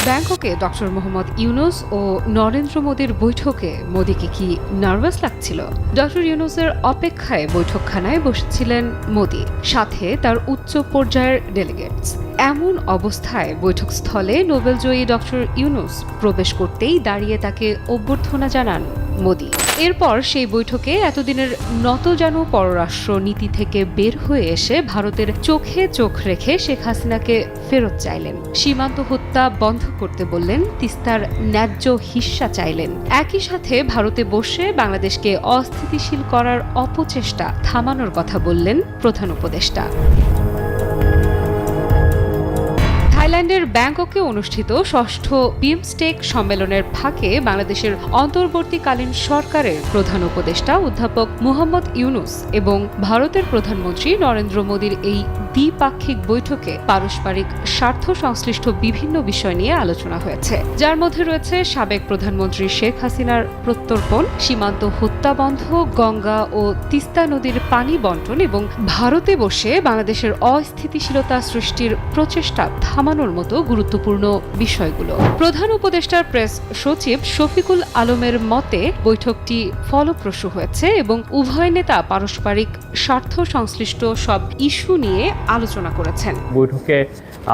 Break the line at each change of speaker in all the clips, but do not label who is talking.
ব্যাংককে ডক্টর মোহাম্মদ ইউনূস ও নরেন্দ্র মোদীর বৈঠকে মোদীকে কি নার্ভাস লাগছিল? ডক্টর ইউনূসের অপেক্ষায় বৈঠকখানায় বসেছিলেন মোদী, সাথে তার উচ্চ পর্যায়ের ডেলিগেটস। এমন অবস্থায় বৈঠকস্থলে নোবেলজয়ী ডক্টর ইউনূস প্রবেশ করতেই দাঁড়িয়ে তাকে অভ্যর্থনা জানান মোদী। এরপর সেই বৈঠকে এতদিনের নতজানু পররাষ্ট্র নীতি থেকে বের হয়ে এসে ভারতের চোখে চোখ রেখে শেখ হাসিনাকে ফেরত চাইলেন, সীমান্ত হত্যা বন্ধ করতে বললেন, তিস্তার ন্যায্য হিস্সা চাইলেন। একই সাথে ভারতে বসে বাংলাদেশকে অস্থিতিশীল করার অপচেষ্টা থামানোর কথা বললেন প্রধান উপদেষ্টা। থাইল্যান্ডের ব্যাংককে অনুষ্ঠিত ষষ্ঠ বিমস্টেক সম্মেলনের ফাঁকে বাংলাদেশের অন্তর্বর্তীকালীন সরকারের প্রধান উপদেষ্টা অধ্যাপক মোহাম্মদ ইউনূস এবং ভারতের প্রধানমন্ত্রী নরেন্দ্র মোদীর এই দ্বিপাক্ষিক বৈঠকে পারস্পরিক স্বার্থ সংশ্লিষ্ট বিভিন্ন বিষয় নিয়ে আলোচনা হয়েছে, যার মধ্যে রয়েছে সাবেক প্রধানমন্ত্রী শেখ হাসিনার প্রত্যর্পণ, সীমান্ত হত্যা বন্ধ, গঙ্গা ও তিস্তা নদীর পানি বন্টন এবং ভারতে বসে বাংলাদেশের অস্থিতিশীলতা সৃষ্টির প্রচেষ্টা থামানোর মতো গুরুত্বপূর্ণ বিষয়গুলো। প্রধান উপদেষ্টার প্রেস সচিব শফিকুল আলমের মতে বৈঠকটি ফলপ্রসূ হয়েছে এবং উভয় নেতা পারস্পরিক স্বার্থ সংশ্লিষ্ট সব ইস্যু নিয়ে আলোচনা করেছেন।
বৈঠকে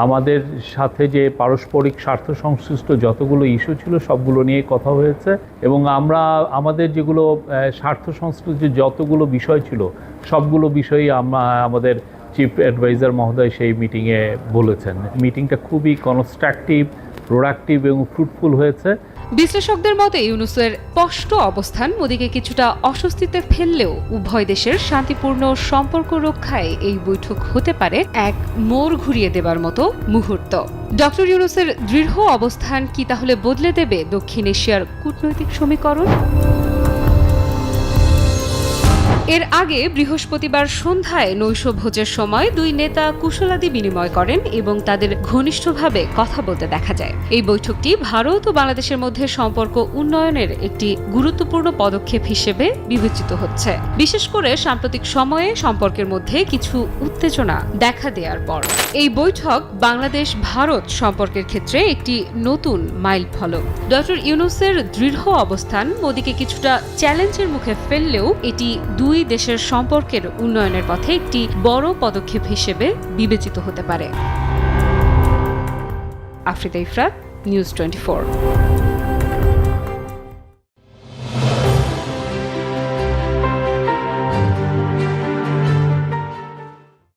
আমাদের সাথে যে পারস্পরিক স্বার্থ সংশ্লিষ্ট যতগুলো ইস্যু ছিল সবগুলো নিয়ে কথা হয়েছে এবং আমরা আমাদের যেগুলো স্বার্থ সংশ্লিষ্ট যতগুলো বিষয় ছিল সবগুলো বিষয়ই আমাদের চিফ অ্যাডভাইজার মহোদয় সেই মিটিংয়ে বলেছেন। মিটিংটা খুবই কনস্ট্রাকটিভ, প্রোডাক্টিভ এবং ফ্রুটফুল হয়েছে।
বিশ্লেষকদের মতে ইউনূসের স্পষ্ট অবস্থান মোদীকে কিছুটা অস্বস্তিতে ফেললেও উভয় দেশের শান্তিপূর্ণ সম্পর্ক রক্ষায় এই বৈঠক হতে পারে এক মোড় ঘুরিয়ে দেবার মতো মুহূর্ত। ডক্টর ইউনূসের দৃঢ় অবস্থান কি তাহলে বদলে দেবে দক্ষিণ এশিয়ার কূটনৈতিক সমীকরণ? এর আগে বৃহস্পতিবার সন্ধ্যায় নৈশভোজের সময় দুই নেতা কুশলাদি বিনিময় করেন এবং তাদের ঘনিষ্ঠভাবে কথা বলতে দেখা যায়। এই বৈঠকটি ভারত ও বাংলাদেশের মধ্যে সম্পর্ক উন্নয়নের একটি গুরুত্বপূর্ণ পদক্ষেপ হিসেবে বিবেচিত হচ্ছে, বিশেষ করে সাম্প্রতিক সময়ে সম্পর্কের মধ্যে কিছু উত্তেজনা দেখা দেওয়ার পর। এই বৈঠক বাংলাদেশ ভারত সম্পর্কের ক্ষেত্রে একটি নতুন মাইলফলক। ডক্টর ইউনূসের দৃঢ় অবস্থান মোদীকে কিছুটা চ্যালেঞ্জের মুখে ফেললেও এটি দুই দেশের সম্পর্কের উন্নয়নের পথে একটি বড় পদক্ষেপ হিসেবে বিবেচিত হতে পারে। আফ্রিদা ইফরাত, নিউজ 24।